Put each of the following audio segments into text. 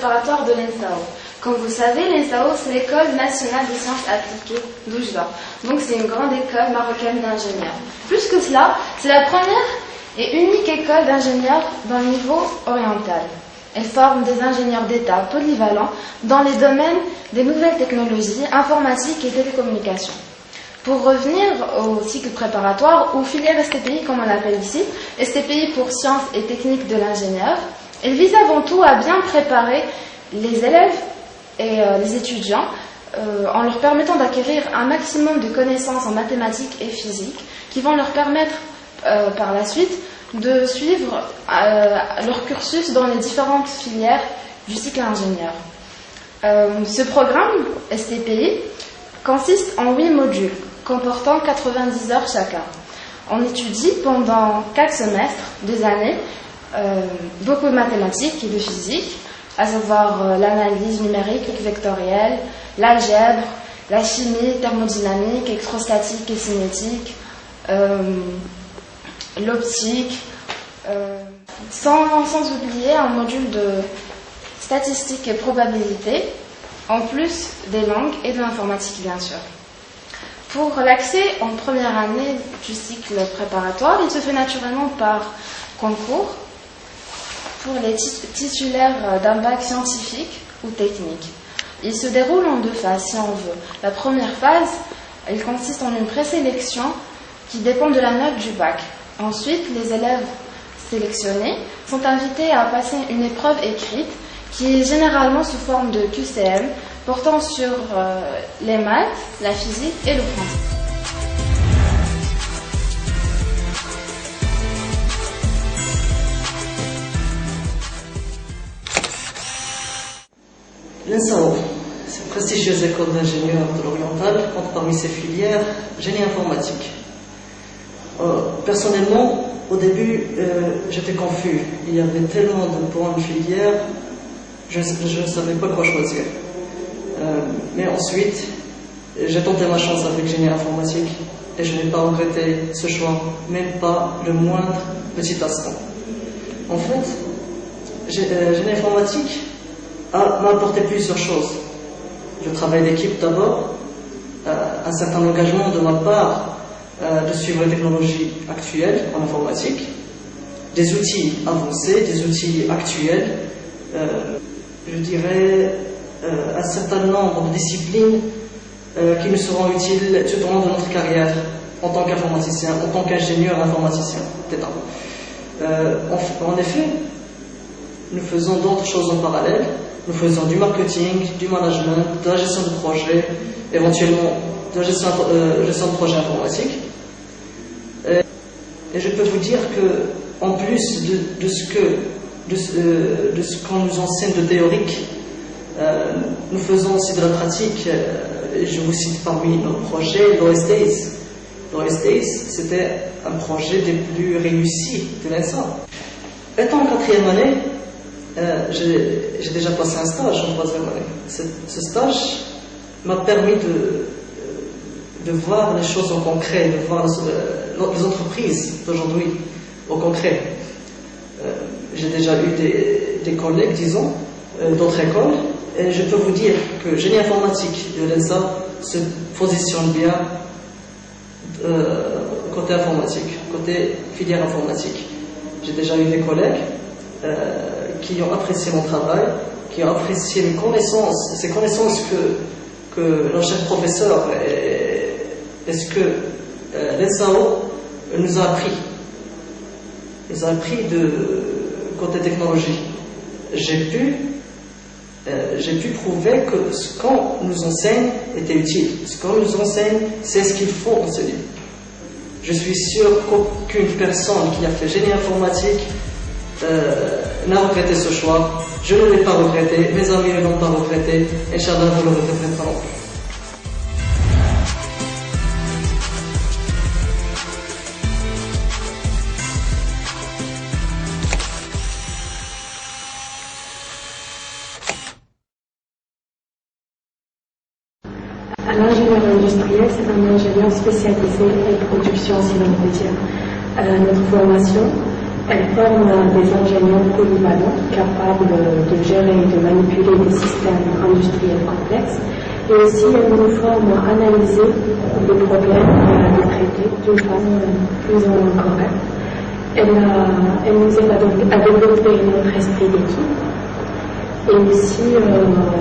préparatoire de l'ENSAO. Comme vous savez, l'ENSAO, c'est l'École nationale des sciences appliquées d'Oujda. Donc c'est une grande école marocaine d'ingénieurs. Plus que cela, c'est la première et unique école d'ingénieurs dans le niveau oriental. Elle forme des ingénieurs d'État polyvalents dans les domaines des nouvelles technologies, informatiques et télécommunications. Pour revenir au cycle préparatoire, ou filière STPI comme on l'appelle ici, STPI pour sciences et techniques de l'ingénieur, elle vise avant tout à bien préparer les élèves et les étudiants en leur permettant d'acquérir un maximum de connaissances en mathématiques et physique qui vont leur permettre par la suite de suivre leur cursus dans les différentes filières du cycle ingénieur. Ce programme STPI consiste en 8 modules comportant 90 heures chacun. On étudie pendant 4 semestres, 2 années, beaucoup de mathématiques et de physique, à savoir l'analyse numérique et vectorielle, l'algèbre, la chimie, thermodynamique, électrostatique et cinétique, l'optique, sans oublier un module de statistiques et probabilité, en plus des langues et de l'informatique bien sûr. Pour l'accès en première année du cycle préparatoire, il se fait naturellement par concours pour les titulaires d'un bac scientifique ou technique. Il se déroule en 2 phases si on veut. La première phase, elle consiste en une présélection qui dépend de la note du bac. Ensuite, les élèves sélectionnés sont invités à passer une épreuve écrite qui est généralement sous forme de QCM portant sur les maths, la physique et le français. L'ENSAO, c'est une prestigieuse école d'ingénieurs de l'Oriental, compte parmi ses filières génie informatique. Personnellement, au début, j'étais confus. Il y avait tellement de bonnes filières, je ne savais pas quoi choisir. Mais ensuite, j'ai tenté ma chance avec génie informatique et je n'ai pas regretté ce choix, même pas le moindre petit instant. En fait, génie informatique m'a apporté plusieurs choses. Le travail d'équipe d'abord, un certain engagement de ma part de suivre les technologies actuelles en informatique, des outils avancés, des outils actuels, je dirais un certain nombre de disciplines qui nous seront utiles tout au long de notre carrière en tant qu'informaticien, en tant qu'ingénieur informaticien d'État. En effet, nous faisons d'autres choses en parallèle. Nous faisons du marketing, du management, de la gestion de projet, éventuellement de la gestion de projet informatique. Et je peux vous dire que, en plus de ce qu'on nous enseigne de théorique, nous faisons aussi de la pratique. Je vous cite parmi nos projets l'OSDAIS. L'OSDAIS, c'était un projet des plus réussis de l'ENSA. Étant en 4e année, j'ai déjà passé un stage en 3e année. Ce stage m'a permis de voir les choses en concret, de voir les entreprises d'aujourd'hui au concret. J'ai déjà eu des collègues, disons, d'autres écoles, et je peux vous dire que génie informatique de l'ENSA se positionne bien côté informatique, côté filière informatique. J'ai déjà eu des collègues qui ont apprécié mon travail, qui ont apprécié mes connaissances, ces connaissances que nos chefs professeurs et ce que l'ENSAO nous a appris. Ils ont appris de côté technologie. J'ai pu prouver que ce qu'on nous enseigne était utile. Ce qu'on nous enseigne, c'est ce qu'il faut enseigner. Je suis sûr qu'aucune personne qui a fait génie informatique n'a regretté ce choix. Je ne l'ai pas regretté, mes amis ne l'ont pas regretté. Inch'Allah, vous le regretterez pas non plus. L'ingénieur industriel, c'est un ingénieur spécialisé en production, si l'on peut dire. Notre formation Elle forme des ingénieurs polyvalents capables de gérer et de manipuler des systèmes industriels complexes. Et aussi, elle nous forme à analyser les problèmes et à les traiter d'une façon plus ou moins correcte. Elle nous aide à développer notre esprit d'équipe. Et aussi,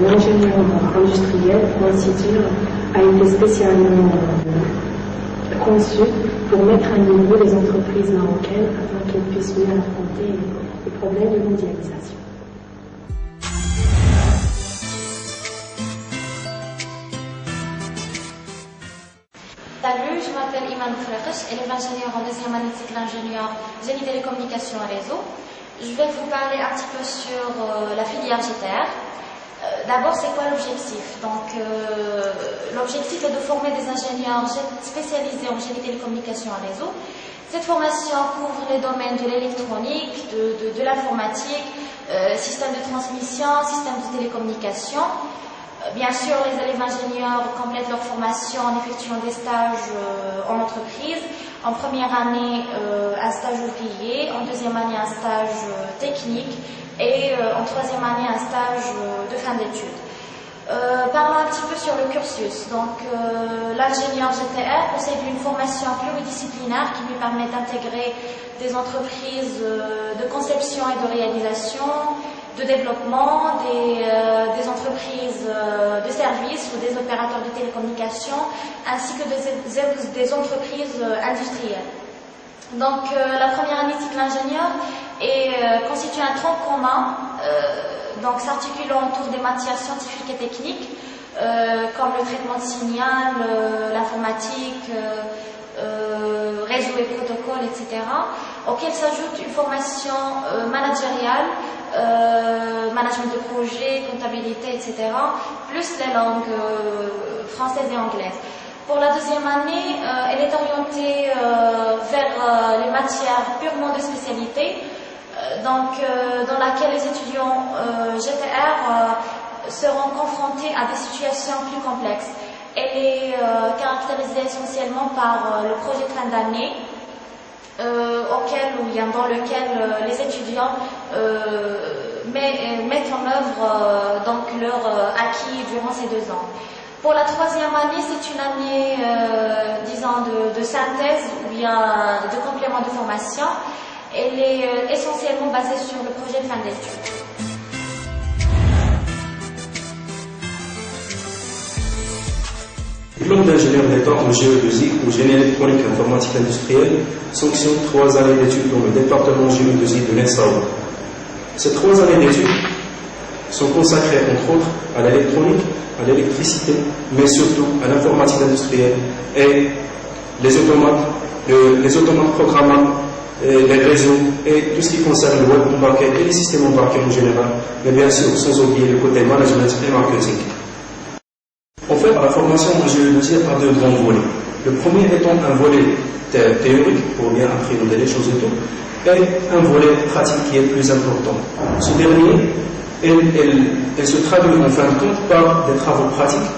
l'ingénieur industriel, pour ainsi dire, a été spécialement conçu pour mettre à niveau les entreprises marocaines afin qu'elles puissent mieux affronter les problèmes de mondialisation. Salut, je m'appelle Iman Khrekesh, élève ingénieur en deuxième année de cycle ingénieur génie télécommunications et réseau. Je vais vous parler un petit peu sur la filière GTR. D'abord, c'est quoi l'objectif? Donc, l'objectif est de former des ingénieurs spécialisés en génie télécommunications et réseau. Cette formation couvre les domaines de l'électronique, de l'informatique, système de transmission, système de télécommunication. Bien sûr, les élèves ingénieurs complètent leur formation en effectuant des stages en entreprise. En première année, un stage ouvrier. En deuxième année, un stage technique. Et en troisième année, un stage de fin d'études. Parlons un petit peu sur le cursus. Donc, l'ingénieur GTR possède une formation pluridisciplinaire qui lui permet d'intégrer des entreprises de conception et de réalisation, de développement, des entreprises de services ou des opérateurs de télécommunications, ainsi que des entreprises industrielles. Donc, la première année de cycle ingénieur constitue un tronc commun, donc s'articulant autour des matières scientifiques et techniques, comme le traitement de signal, l'informatique, réseau et protocole, etc., auquel s'ajoute une formation managériale, management de projet, comptabilité, etc., plus les langues françaises et anglaises. Pour la deuxième année, elle est orientée vers les matières purement de spécialité, dans laquelle les étudiants GTR seront confrontés à des situations plus complexes. Elle est caractérisée essentiellement par le projet de fin d'année, dans lequel les étudiants mettent en œuvre leur acquis durant ces 2 ans. Pour la troisième année, c'est une année, de synthèse ou bien de complément de formation. Elle est essentiellement basée sur le projet de fin d'études. Diplôme d'ingénieur d'État en géodésie ou génie électronique et informatique industrielle sanctionne 3 années d'études dans le département géodésie de l'ENSAO. Ces 3 années d'études sont consacrées entre autres à l'électronique, à l'électricité, mais surtout à l'informatique industrielle et les automates programmables, les réseaux et tout ce qui concerne le web embarqué et les systèmes embarqués en général, mais bien sûr sans oublier le côté management et marketing. En fait, la formation en géodésie a 2 grands volets. Le premier étant un volet théorique pour bien appréhender les choses et tout, et un volet pratique qui est plus important. Ce dernier, elle se traduit en fin de compte par des travaux pratiques,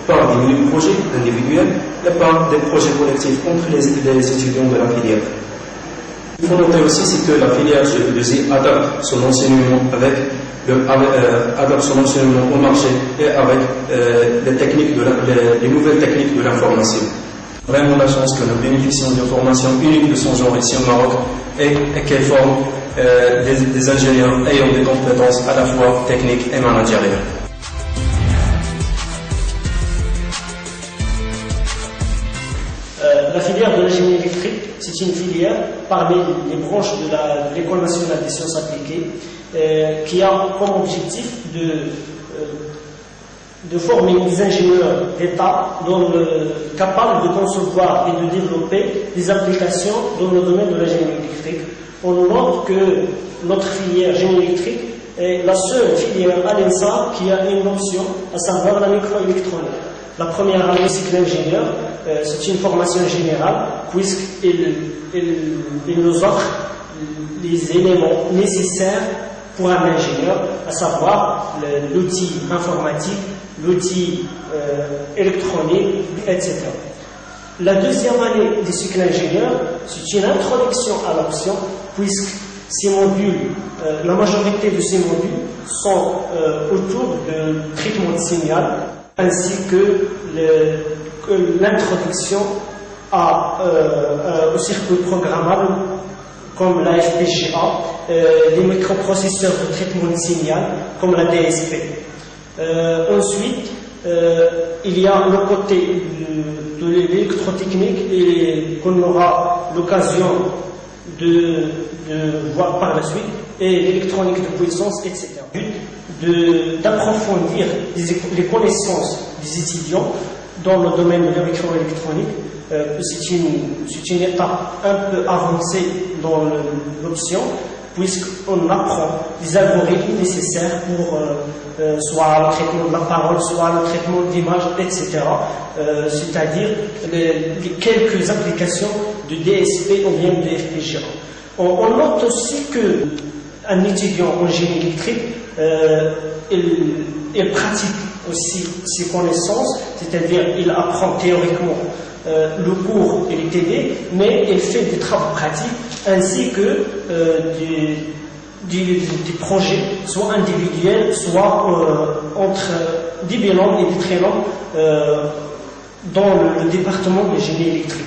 par des mini-projets individuels et par des projets collectifs entre les étudiants de la filière. Il faut noter aussi c'est que la filière géodésie adapte son enseignement au marché et avec les nouvelles techniques de l'information. Vraiment la chance que nous bénéficions d'une formation unique de son genre ici au Maroc et qu'elle forme des ingénieurs ayant des compétences à la fois techniques et managériales. La filière de la génie électrique, c'est une filière parmi les branches de l'École nationale des sciences appliquées qui a comme objectif de former des ingénieurs d'État capables de concevoir et de développer des applications dans le domaine de la génie électrique. On note que notre filière génie électrique est la seule filière à l'ENSA qui a une option, à savoir la microélectronique. La première année cycle ingénieur, c'est une formation générale puisqu'il nous offre les éléments nécessaires pour un ingénieur, à savoir l'outil informatique, l'outil électronique, etc. La deuxième année du cycle ingénieur, c'est une introduction à l'option, puisque Ces modules, la majorité de ces modules sont autour du traitement de signal ainsi que l'introduction au circuit programmable comme la FPGA, les microprocesseurs de traitement de signal comme la DSP. Ensuite, il y a le côté de l'électrotechnique et qu'on aura l'occasion de voir par la suite, et l'électronique de puissance, etc. D'approfondir les connaissances des étudiants dans le domaine de la microélectronique. C'est une étape un peu avancée dans l'option, puisqu'on apprend les algorithmes nécessaires pour soit le traitement de la parole, soit le traitement d'image, etc. C'est-à-dire les quelques applications de DSP ou bien de FPGA. On note aussi qu'un étudiant en génie électrique, il pratique aussi ses connaissances, c'est-à-dire il apprend théoriquement le cours et les TD, mais il fait des travaux pratiques ainsi que des projets, soit individuels, soit entre des bilans et des très longs dans le département de génie électrique.